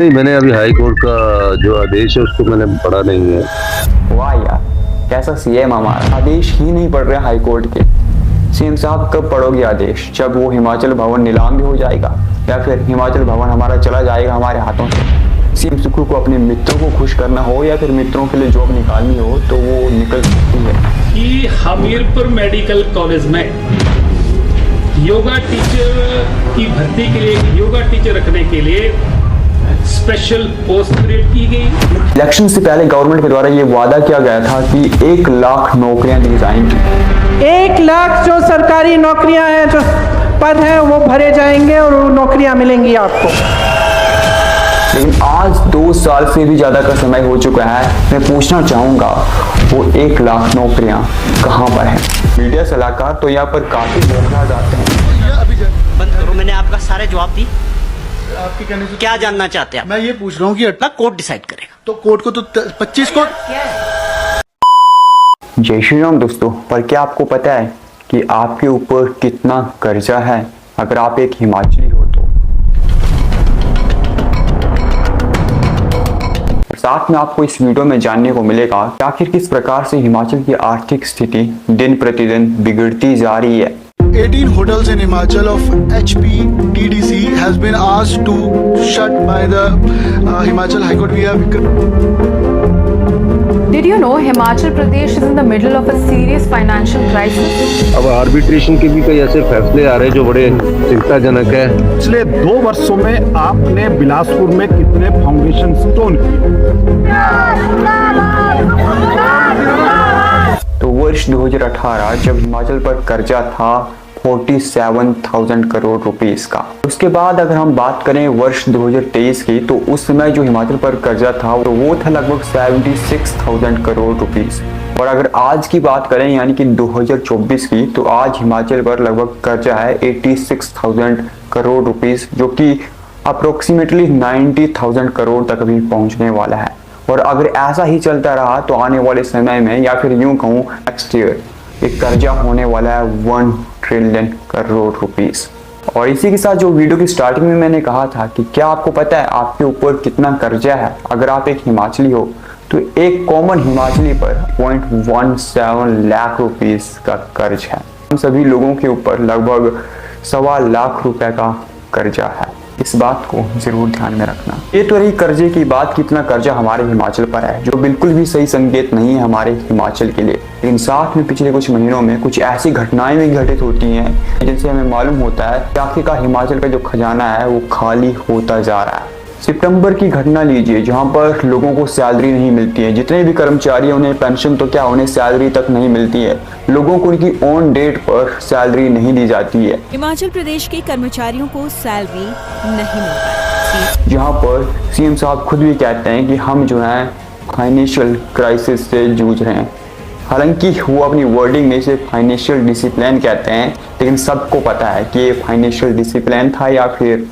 नहीं, मैंने अभी हाई कोर्ट का जो आदेश है उसको मैंने पढ़ा नहीं है। वाह यार, कैसा सीएम हमारा, आदेश ही नहीं पढ़ रहे हाई कोर्ट के। सीएम साहब कब पढ़ोगे आदेश? जब वो हिमाचल भवन नीलाम भी हो जाएगा या फिर हिमाचल भवन हमारा चला जाएगा हमारे हाथों से। सीएम सुखू को अपने मित्रों को खुश करना हो या फिर मित्रों के लिए जॉब निकालनी हो तो वो निकल सकती है। कि हमीरपुर मेडिकल कॉलेज में योगा टीचर की भर्ती के लिए, योगा टीचर रखने के लिए स्पेशल पोस्ट क्रिएट की गई। इलेक्शन से पहले गवर्नमेंट के द्वारा ये वादा किया गया था कि 1 लाख नौकरियां दी जाएंगी। 1 लाख जो सरकारी नौकरियां हैं, जो पद हैं, वो भरे जाएंगे और वो नौकरियां मिलेंगी आपको। लेकिन आज 2 साल से भी ज्यादा का समय हो चुका है। मैं पूछना चाहूंगा वो 1 लाख नौकरियां कहां पर हैं? मीडिया सलाहकार तो यहाँ पर काफी बौखला जाते हैं। बंद करो, मैंने आपका सारे जवाब दी। आपके कहने से क्या जानना चाहते हैं आप? मैं ये पूछ रहा हूँ कि अपना कोर्ट डिसाइड करेगा। तो कोर्ट को तो 25 को जय श्री राम दोस्तों। पर क्या आपको पता है कि आपके ऊपर कितना कर्जा है अगर आप एक हिमाचली हो तो? साथ में आपको इस वीडियो में जानने को मिलेगा कि आखिर किस प्रकार से हिमाचल की आर्थिक स्थिति दिन प्रतिदिन बिगड़ती जा रही है। 18 hotels in Himachal of HPTDC has been asked to shut by the Himachal High Court. We have Did you know Himachal Pradesh is in the middle of a serious financial crisis? अब arbitration के भी कई ऐसे फैसले आ रहे हैं जो बड़े चिंताजनक है। पिछले 2 वर्षों में आपने बिलासपुर में कितने फाउंडेशन स्टोन किए? तो वर्ष 2018 जब हिमाचल पर कर्जा था 47,000 करोड़ रुपीस का। उसके बाद अगर हम बात करें वर्ष 2023 की, तो उस समय जो हिमाचल पर कर्जा था तो वो था लगभग 76,000 करोड़ रुपीस। और अगर आज की बात करें यानी कि 2024 की, तो आज हिमाचल पर लगभग कर्जा है 86,000 करोड़ रुपीस, जो कि अप्रोक्सीमेटली 90,000 करोड़ तक भी पहुंचने वाला है। और अगर ऐसा ही चलता रहा तो आने वाले समय में, या फिर यूं कहूं नेक्स्ट ईयर, एक कर्जा होने वाला है 1 ट्रिलियन करोड़ रुपीस। और इसी के साथ जो वीडियो की स्टार्टिंग में मैंने कहा था कि क्या आपको पता है आपके ऊपर कितना कर्जा है अगर आप एक हिमाचली हो? तो एक कॉमन हिमाचली पर 0.17 लाख रुपीस का कर्ज है। हम सभी लोगों के ऊपर लगभग 1.25 लाख रुपए का कर्जा है। इस बात को जरूर ध्यान में रखना। ये तो रही कर्जे की बात, कितना कर्जा हमारे हिमाचल पर है, जो बिल्कुल भी सही संकेत नहीं है हमारे हिमाचल के लिए। लेकिन साथ में पिछले कुछ महीनों में कुछ ऐसी घटनाएं भी घटित होती हैं जिनसे हमें मालूम होता है कि आखिरकार हिमाचल का जो खजाना है वो खाली होता जा रहा है। सितंबर की घटना लीजिए, जहां पर लोगों को सैलरी नहीं मिलती है। जितने भी कर्मचारी हैं उन्हें पेंशन तो क्या, उन्हें सैलरी तक नहीं मिलती है। लोगों को उनकी ऑन डेट पर सैलरी नहीं दी जाती है। हिमाचल प्रदेश के कर्मचारियों को सैलरी नहीं मिल पाती, जहां पर सीएम साहब खुद भी कहते हैं कि हम जो है फाइनेंशियल क्राइसिस से जूझ रहे हैं। हालांकि वो अपनी वर्डिंग में इसे फाइनेंशियल डिसिप्लिन कहते हैं, लेकिन सबको पता है कि ये फाइनेंशियल डिसिप्लिन था या फिर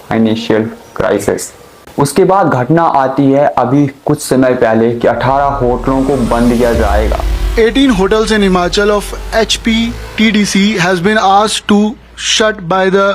फाइनेंशियल क्राइसिस। उसके बाद घटना आती है अभी कुछ समय पहले कि 18 होटलों को बंद किया जाएगा। 18 hotels in Himachal of HPTDC has been asked to shut by the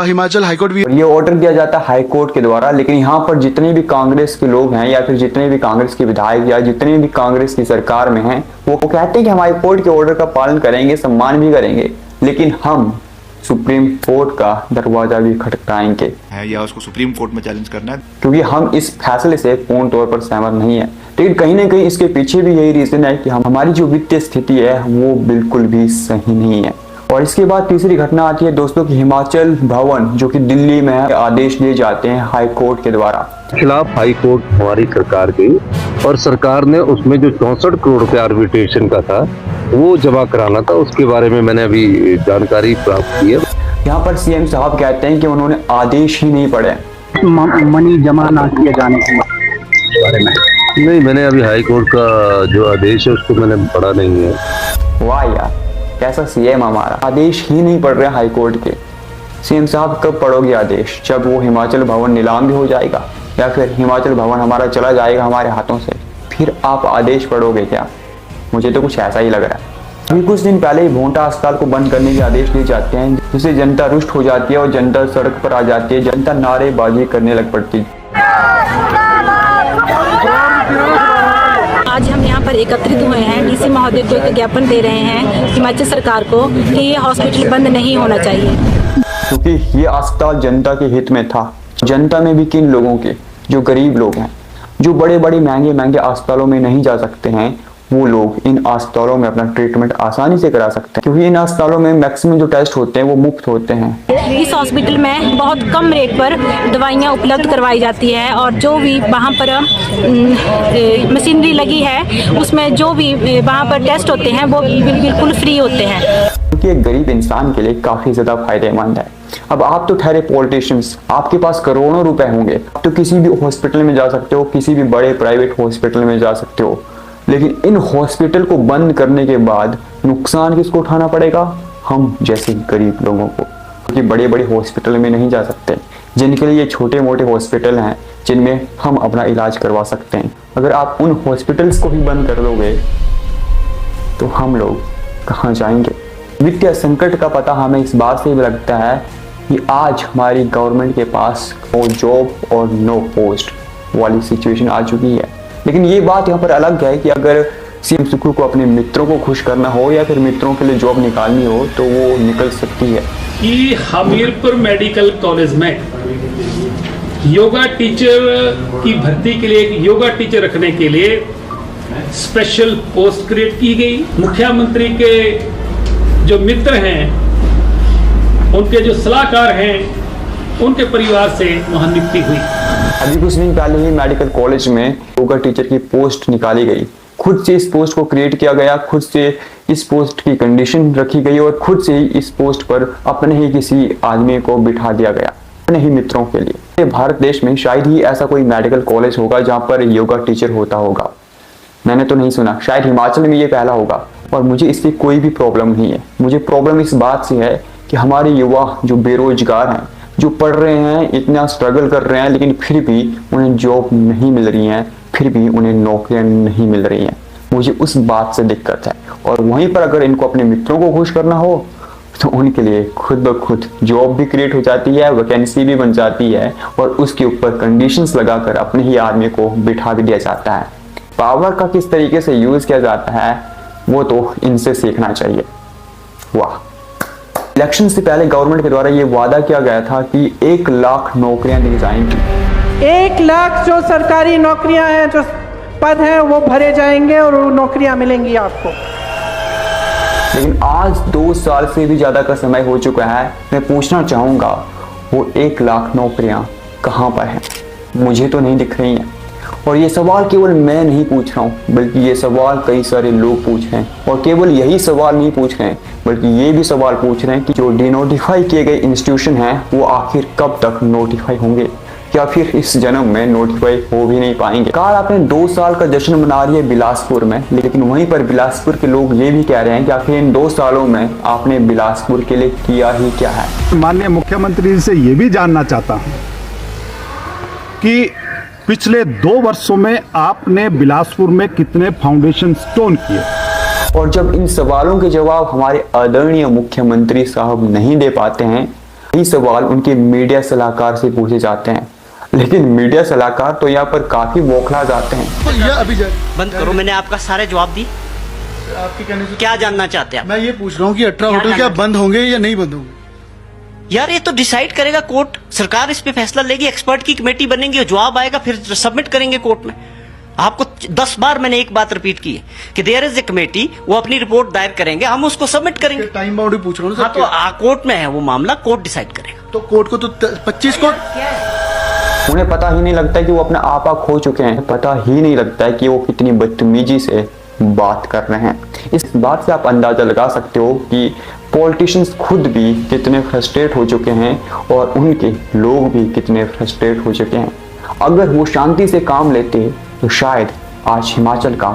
Himachal High Court. ये ऑर्डर दिया जाता है हाई कोर्ट के द्वारा, लेकिन यहाँ पर जितने भी कांग्रेस के लोग हैं या फिर जितने भी कांग्रेस के विधायक या जितने भी कांग्रेस की सरकार में हैं, वो कहते हैं कि हम हाई कोर्ट के ऑर्डर का पालन करेंगे, सम्मान भी करेंगे, लेकिन हम सुप्रीम कोर्ट का दरवाजा भी खटखटाएंगे है या उसको सुप्रीम कोर्ट में चैलेंज करना है, क्योंकि हम इस फैसले से पूर्ण तौर पर सहमत नहीं है। लेकिन कहीं ना कहीं इसके पीछे भी यही रीजन है कि हमारी जो वित्तीय स्थिति है वो बिल्कुल भी सही नहीं है। और इसके बाद तीसरी घटना आती है दोस्तों की हिमाचल भवन, जो कि दिल्ली में है, आदेश दिए जाते हैं हाई कोर्ट के द्वारा। खिलाफ हाई कोर्ट हमारी सरकार गई और सरकार ने उसमें जो 64 करोड़ रुपए आर्बिट्रेशन का था वो जमा कराना था। उसके बारे में मैंने अभी जानकारी प्राप्त की है। यहाँ पर सीएम साहब कहते हैं कि उन्होंने आदेश ही नहीं पढ़े, मनी जमा ना किए जाने के बारे में। नहीं, मैंने अभी हाई कोर्ट का जो आदेश है उसको मैंने पढ़ा नहीं है। वाह यार, कैसा सीएम हमारा, आदेश ही नहीं पढ़ रहे हाई कोर्ट के। सीएम साहब कब पढ़ोगे आदेश? जब वो हिमाचल भवन नीलाम भी हो जाएगा या फिर हिमाचल भवन हमारा चला जाएगा हमारे हाथों से, फिर आप आदेश पढ़ोगे क्या? मुझे तो कुछ ऐसा ही लग रहा है। अभी कुछ दिन पहले ही भोंटा अस्पताल को बंद करने के आदेश दिए जाते हैं, जिससे जनता रुष्ट हो जाती है और जनता सड़क पर आ जाती है, जनता नारेबाजी करने लग पड़ती है। आज हम यहाँ पर एकत्रित हुए हैं, डीसी महोदय को एक ज्ञापन दे रहे हैं हिमाचल सरकार को कि ये हॉस्पिटल बंद नहीं होना चाहिए, क्योंकि ये अस्पताल जनता के हित में था। जनता में भी किन लोगों के, जो गरीब लोग हैं, जो बड़े बड़े महंगे अस्पतालों में नहीं जा सकते हैं, वो लोग इन अस्पतालों में अपना ट्रीटमेंट आसानी से करा सकते हैं, क्योंकि इन अस्पतालों में मैक्सिमम जो टेस्ट होते हैं वो मुफ्त होते हैं। इस हॉस्पिटल में बहुत कम रेट पर दवाइयाँ उपलब्ध करवाई जाती है और जो भी वहाँ पर मशीनरी लगी है उसमें जो भी वहाँ पर टेस्ट होते हैं वो बिल्कुल फ्री होते हैं, क्योंकि एक गरीब इंसान के लिए काफी ज्यादा फायदेमंद है। अब आप तो ठहरे पॉलिटिशियंस, आपके पास करोड़ों रुपए होंगे, आप तो किसी भी हॉस्पिटल में जा सकते हो, किसी भी बड़े प्राइवेट हॉस्पिटल में जा सकते हो, लेकिन इन हॉस्पिटल को बंद करने के बाद नुकसान किसको उठाना पड़ेगा? हम जैसे गरीब लोगों को, क्योंकि बड़े बड़े हॉस्पिटल में नहीं जा सकते, जिनके लिए छोटे मोटे हॉस्पिटल हैं जिनमें हम अपना इलाज करवा सकते हैं। अगर आप उन हॉस्पिटल्स को ही बंद कर दोगे तो हम लोग कहाँ जाएंगे? वित्तीय संकट का पता हमें इस बात से भी लगता है कि आज हमारी गवर्नमेंट के पास नो जॉब और नो पोस्ट वाली सिचुएशन आ चुकी है। लेकिन ये बात यहाँ पर अलग है कि अगर सीएम सुक्खू को अपने मित्रों को खुश करना हो या फिर मित्रों के लिए जॉब निकालनी हो तो वो निकल सकती है। कि हमीरपुर मेडिकल कॉलेज में योगा टीचर की भर्ती के लिए एक योगा टीचर रखने के लिए स्पेशल पोस्ट क्रिएट की गई। मुख्यमंत्री के जो मित्र हैं, उनके जो सलाहकार हैं, उनके परिवार से वहां नियुक्ति हुई। अभी कुछ दिन पहले ही मेडिकल कॉलेज में योगा टीचर की पोस्ट निकाली गई। खुद से इस पोस्ट को क्रिएट किया गया, खुद से इस पोस्ट की कंडीशन रखी गई और खुद से ही इस पोस्ट पर अपने ही किसी आदमी को बिठा दिया गया, अपने ही मित्रों के लिए। भारत देश में शायद ही ऐसा कोई मेडिकल कॉलेज होगा जहाँ पर योगा टीचर होता होगा। मैंने तो नहीं सुना, शायद हिमाचल में ये पहला होगा। और मुझे इससे कोई भी प्रॉब्लम नहीं है। मुझे प्रॉब्लम इस बात से है कि हमारे युवा जो बेरोजगार हैं, जो पढ़ रहे हैं, इतना स्ट्रगल कर रहे हैं, लेकिन फिर भी उन्हें जॉब नहीं मिल रही है, फिर भी उन्हें नौकरियां नहीं मिल रही हैं। मुझे उस बात से दिक्कत है। और वहीं पर अगर इनको अपने मित्रों को खुश करना हो तो उनके लिए खुद ब खुद जॉब भी क्रिएट हो जाती है, वैकेंसी भी बन जाती है और उसके ऊपर कंडीशंस लगाकर अपने ही आदमी को बिठा भी दिया जाता है। पावर का किस तरीके से यूज किया जाता है वो तो इनसे सीखना चाहिए। वाह। इलेक्शन से पहले गवर्नमेंट के द्वारा ये वादा किया गया था कि 1 लाख नौकरियां दी जाएंगी। 1 लाख जो सरकारी नौकरियां हैं, जो पद हैं, वो भरे जाएंगे और वो नौकरियां मिलेंगी आपको। लेकिन आज 2 साल से भी ज्यादा का समय हो चुका है। मैं पूछना चाहूंगा वो 1 लाख नौकरियां कहां पर हैं? मुझे तो नहीं दिख रही हैं। और ये सवाल केवल मैं नहीं पूछ रहा हूँ, बल्कि ये सवाल कई सारे लोग पूछ रहे हैं। और केवल यही सवाल नहीं पूछ रहे हैं, बल्कि ये भी सवाल पूछ रहे हैं कि जो डिनोटिफाई किए गए इंस्टीट्यूशन हैं वो आखिर कब तक नोटिफाई होंगे, या फिर इस जन्म में नोटिफाई हो भी नहीं पाएंगे। कार आपने 2 साल का जश्न मना रही है बिलासपुर में, लेकिन वहीं पर बिलासपुर के लोग ये भी कह रहे हैं कि आखिर इन 2 सालों में आपने बिलासपुर के लिए किया ही क्या है। माननीय मुख्यमंत्री जी से ये भी जानना चाहता हूँ कि पिछले 2 वर्षों में आपने बिलासपुर में कितने फाउंडेशन स्टोन किए? और जब इन सवालों के जवाब हमारे आदरणीय मुख्यमंत्री साहब नहीं दे पाते हैं, यही सवाल उनके मीडिया सलाहकार से पूछे जाते हैं। लेकिन मीडिया सलाहकार तो यहाँ पर काफी बौखला जाते हैं। अभी बंद करो, मैंने आपका सारे जवाब दी। आपके कहने से क्या जानना चाहते हैं आप? मैं ये पूछ रहा हूँ कि 18 होटल क्या बंद होंगे या नहीं बंद होंगे? यार ये तो डिसाइड करेगा कोर्ट, सरकार इस पे फैसला लेगी, एक्सपर्ट की कमेटी बनेगी, जवाब आएगा, फिर सबमिट करेंगे कोर्ट में। आपको 10 बार मैंने एक बात रिपीट की है कि देयर इज ए कमेटी, वो अपनी रिपोर्ट दायर करेंगे, हम उसको सबमिट करेंगे। टाइम बाउंड पूछ रहा हूँ। हाँ तो कोर्ट में है वो मामला, कोर्ट डिसाइड करेगा। तो कोर्ट को तो 25 को उन्हें पता ही नहीं लगता है कि वो अपना आपा खो चुके हैं, पता ही नहीं लगता है कि वो कितनी बदतमीजी से बात कर रहे हैं। इस बात से आप अंदाजा लगा सकते हो कि पॉलिटिशियंस खुद भी कितने फ्रस्ट्रेट हो चुके हैं और उनके लोग भी कितने फ्रस्ट्रेट हो चुके हैं। अगर वो शांति से काम लेते तो शायद आज हिमाचल का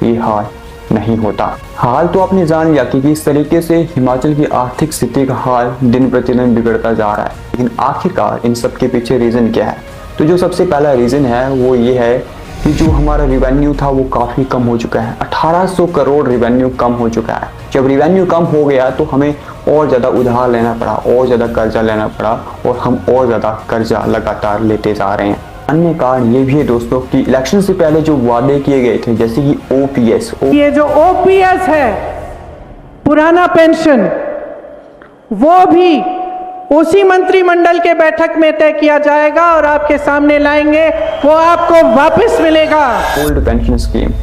ये हाल नहीं होता। हाल तो आपने जान लिया कि किस तरीके से हिमाचल की आर्थिक स्थिति का हाल दिन प्रतिदिन बिगड़ता जा रहा है। लेकिन आखिरकार इन सब के पीछे रीजन क्या है? तो जो सबसे पहला रीजन है वो ये है कि जो हमारा रिवेन्यू था वो काफी कम हो चुका है। 1800 करोड़ रिवेन्यू कम हो चुका है। जब रिवेन्यू कम हो गया तो हमें और ज्यादा उधार लेना पड़ा, और ज्यादा कर्जा लेना पड़ा और हम और ज्यादा कर्जा लगातार लेते जा रहे हैं। अन्य कारण ये भी है दोस्तों कि इलेक्शन से पहले जो वादे किए गए थे, जैसे कि ओपीएस, ये जो ओपीएस है, पुराना पेंशन, वो भी उसी मंत्रिमंडल के बैठक में तय किया जाएगा और आपके सामने लाएंगे, वो आपको वापस मिलेगा। ओल्ड पेंशन स्कीम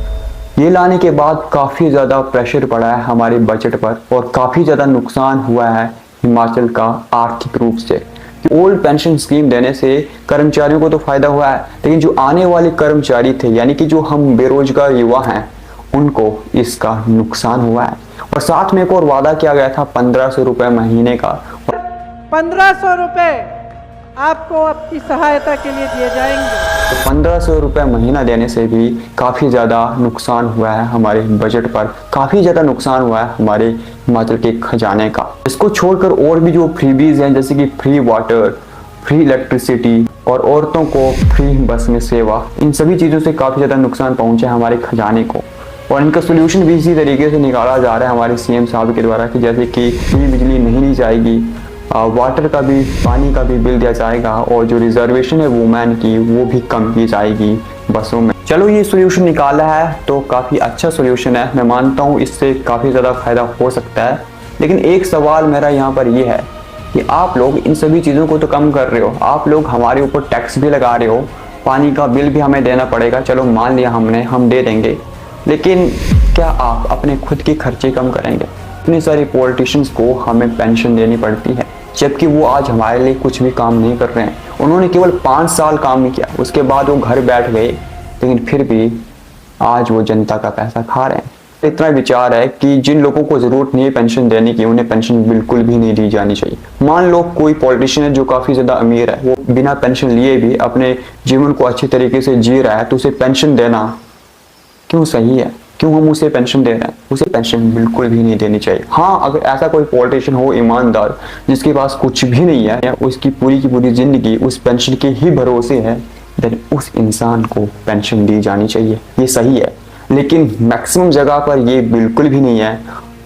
ये लाने के बाद काफी ज्यादा प्रेशर पड़ा है हमारे बजट पर और काफी ज्यादा नुकसान हुआ है हिमाचल का आर्थिक रूप से। ओल्ड पेंशन स्कीम देने से कर्मचारियों को तो फायदा हुआ है, लेकिन जो आने वाले कर्मचारी थे, यानी कि जो हम बेरोजगार युवा हैं, उनको इसका नुकसान हुआ है। और साथ में एक और वादा किया गया था 1500 रुपए महीने का। 1500 रुपए आपको आपकी सहायता के लिए दिए जाएंगे। तो 1500 रुपए महीना देने से भी काफ़ी ज़्यादा नुकसान हुआ है हमारे बजट पर, काफ़ी ज़्यादा नुकसान हुआ है हमारे हिमाचल के खजाने का। इसको छोड़कर और भी जो फ्रीबीज हैं, जैसे कि फ्री वाटर, फ्री इलेक्ट्रिसिटी और औरतों को फ्री बस में सेवा, इन सभी चीज़ों से काफ़ी ज़्यादा नुकसान पहुँचा है हमारे खजाने को। और इनका सोल्यूशन भी इसी तरीके से निकाला जा रहा है हमारे सीएम साहब के द्वारा कि जैसे कि फ्री बिजली नहीं दी जाएगी, वाटर का भी, पानी का भी बिल दिया जाएगा और जो रिजर्वेशन है वुमेन की वो भी कम की जाएगी बसों में। चलो ये सोल्यूशन निकाला है तो काफ़ी अच्छा सोल्यूशन है, मैं मानता हूँ इससे काफ़ी ज़्यादा फायदा हो सकता है। लेकिन एक सवाल मेरा यहाँ पर ये है कि आप लोग इन सभी चीज़ों को तो कम कर रहे हो, आप लोग हमारे ऊपर टैक्स भी लगा रहे हो, पानी का बिल भी हमें देना पड़ेगा, चलो मान लिया हमने, हम दे देंगे, लेकिन क्या आप अपने खुद के खर्चे कम करेंगे? इतने सारे पॉलिटिशियंस को हमें पेंशन देनी पड़ती है, जबकि वो आज हमारे लिए कुछ भी काम नहीं कर रहे हैं। उन्होंने केवल 5 साल काम नहीं किया, उसके बाद वो घर बैठ गए, लेकिन फिर भी आज वो जनता का पैसा खा रहे हैं। इतना विचार है कि जिन लोगों को जरूरत नहीं है पेंशन देने की, उन्हें पेंशन बिल्कुल भी नहीं दी जानी चाहिए। मान लो कोई पॉलिटिशियन है जो काफ़ी ज़्यादा अमीर है, वो बिना पेंशन लिए भी अपने जीवन को अच्छी तरीके से जी रहा है, तो उसे पेंशन देना क्यों सही है? क्यों हम उसे पेंशन दे रहे हैं? उसे पेंशन बिल्कुल भी नहीं देनी चाहिए। हाँ, अगर ऐसा कोई पॉलिटिशियन हो ईमानदार, जिसके पास कुछ भी नहीं है या उसकी पूरी की पूरी जिंदगी उस पेंशन के ही भरोसे है, देन उस इंसान को पेंशन दी जानी चाहिए, ये सही है। लेकिन मैक्सिमम जगह पर ये बिल्कुल भी नहीं है,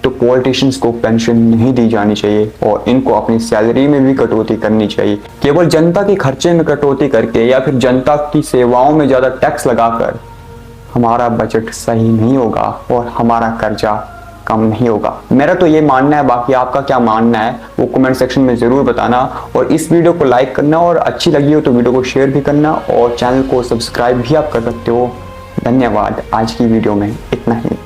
तो पॉलिटिशियंस को पेंशन नहीं दी जानी चाहिए और इनको अपनी सैलरी में भी कटौती करनी चाहिए। केवल जनता के खर्चे में कटौती करके या फिर जनता की सेवाओं में ज़्यादा टैक्स लगाकर हमारा बजट सही नहीं होगा और हमारा कर्जा कम नहीं होगा। मेरा तो ये मानना है, बाकी आपका क्या मानना है वो कमेंट सेक्शन में ज़रूर बताना। और इस वीडियो को लाइक करना और अच्छी लगी हो तो वीडियो को शेयर भी करना और चैनल को सब्सक्राइब भी आप कर सकते हो। धन्यवाद। आज की वीडियो में इतना ही।